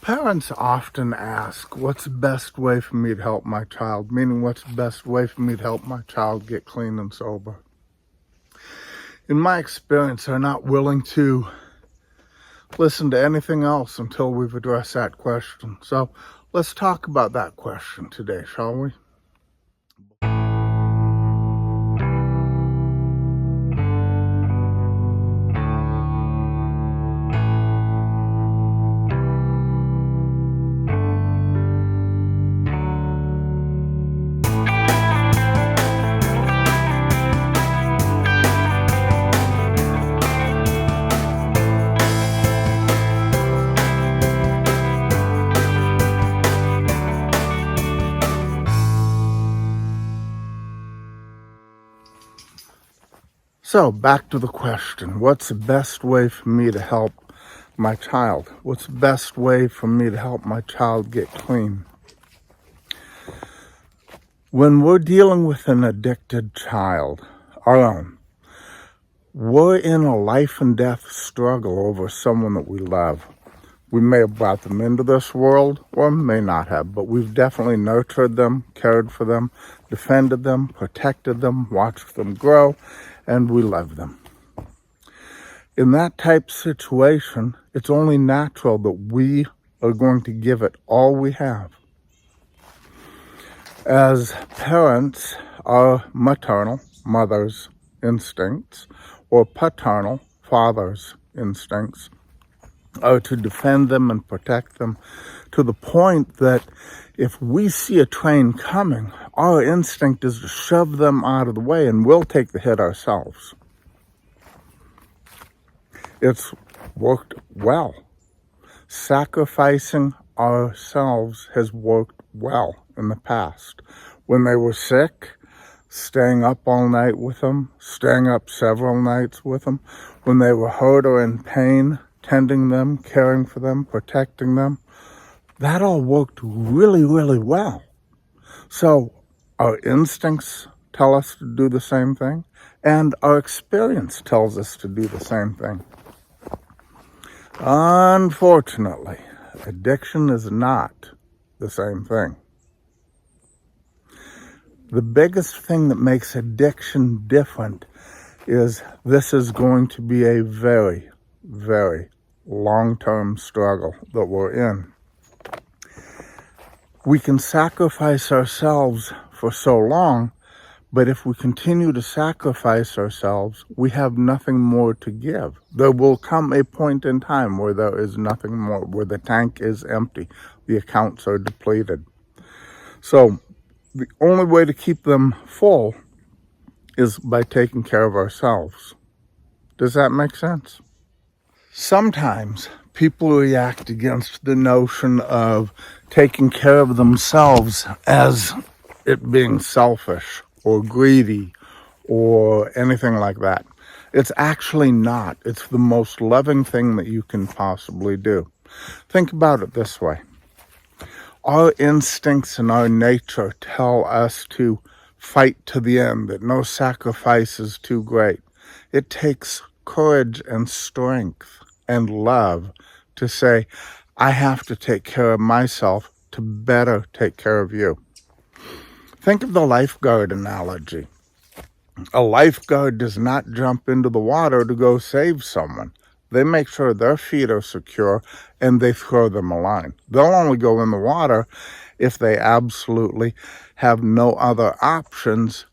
Parents often ask, what's the best way for me to help my child? Meaning, what's the best way for me to help my child get clean and sober? In my experience, they're not willing to listen to anything else until we've addressed that question. So let's talk about that question today, shall we? So back to the question, what's the best way for me to help my child? What's the best way for me to help my child get clean? When we're dealing with an addicted child, our own, we're in a life and death struggle over someone that we love. We may have brought them into this world, or may not have, but we've definitely nurtured them, cared for them, defended them, protected them, watched them grow, and we love them. In that type of situation, it's only natural that we are going to give it all we have. As parents, our maternal, mother's instincts, or paternal, father's instincts, are to defend them and protect them to the point that if we see a train coming, our instinct is to shove them out of the way and we'll take the hit ourselves. It's worked well. Sacrificing ourselves has worked well in the past. When they were sick, staying up all night with them, staying up several nights with them. When they were hurt or in pain, tending them, caring for them, protecting them. That all worked really, really well. So our instincts tell us to do the same thing, and our experience tells us to do the same thing. Unfortunately, addiction is not the same thing. The biggest thing that makes addiction different is this is going to be a very, very long-term struggle that we're in. We can sacrifice ourselves for so long, but if we continue to sacrifice ourselves, we have nothing more to give. There will come a point in time where there is nothing more, where the tank is empty, the accounts are depleted. So the only way to keep them full is by taking care of ourselves. Does that make sense? Sometimes people react against the notion of taking care of themselves as it being selfish or greedy or anything like that. It's actually not. It's the most loving thing that you can possibly do. Think about it this way. Our instincts and our nature tell us to fight to the end, that no sacrifice is too great. It takes courage and strength and love to say, I have to take care of myself to better take care of you. Think of the lifeguard analogy. A lifeguard does not jump into the water to go save someone. They make sure their feet are secure and they throw them a line. They'll only go in the water if they absolutely have no other options.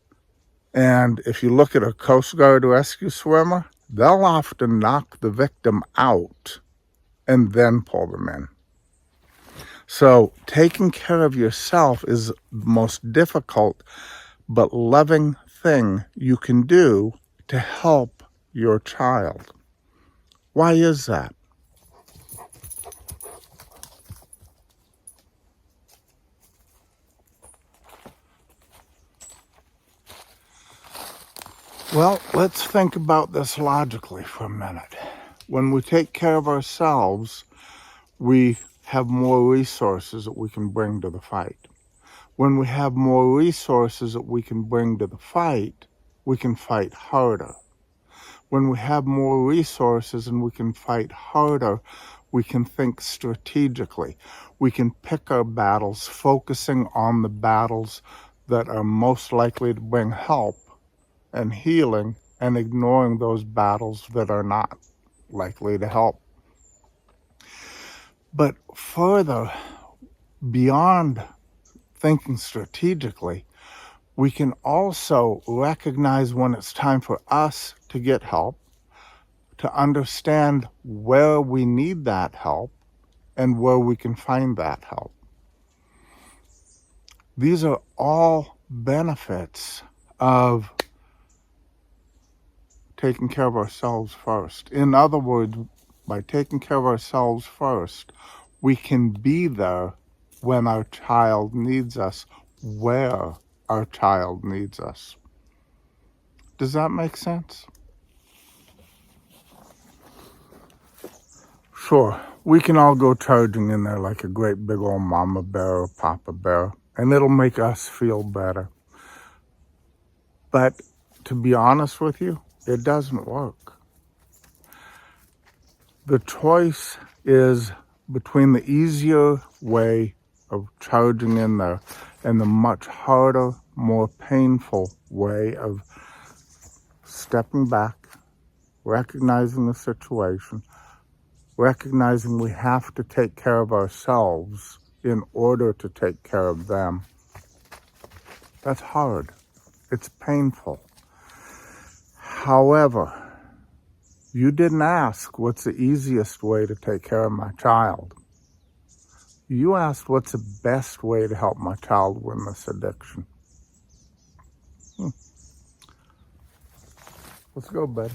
And if you look at a Coast Guard rescue swimmer, they'll often knock the victim out and then pull them in. So taking care of yourself is the most difficult but loving thing you can do to help your child. Why is that? Well, let's think about this logically for a minute. When we take care of ourselves, we have more resources that we can bring to the fight. When we have more resources that we can bring to the fight, we can fight harder. When we have more resources and we can fight harder, We can think strategically. We can pick our battles, focusing on the battles that are most likely to bring help and healing, and ignoring those battles that are not likely to help. But further, beyond thinking strategically, we can also recognize when it's time for us to get help, to understand where we need that help and where we can find that help. These are all benefits of taking care of ourselves first. In other words, by taking care of ourselves first, we can be there when our child needs us, where our child needs us. Does that make sense? Sure, we can all go charging in there like a great big old mama bear or papa bear, and it'll make us feel better. But to be honest with you, it doesn't work. The choice is between the easier way of charging in there and the much harder, more painful way of stepping back, recognizing the situation, recognizing we have to take care of ourselves in order to take care of them. That's hard. It's painful. However, you didn't ask what's the easiest way to take care of my child. You asked what's the best way to help my child win this addiction. Let's go, bud.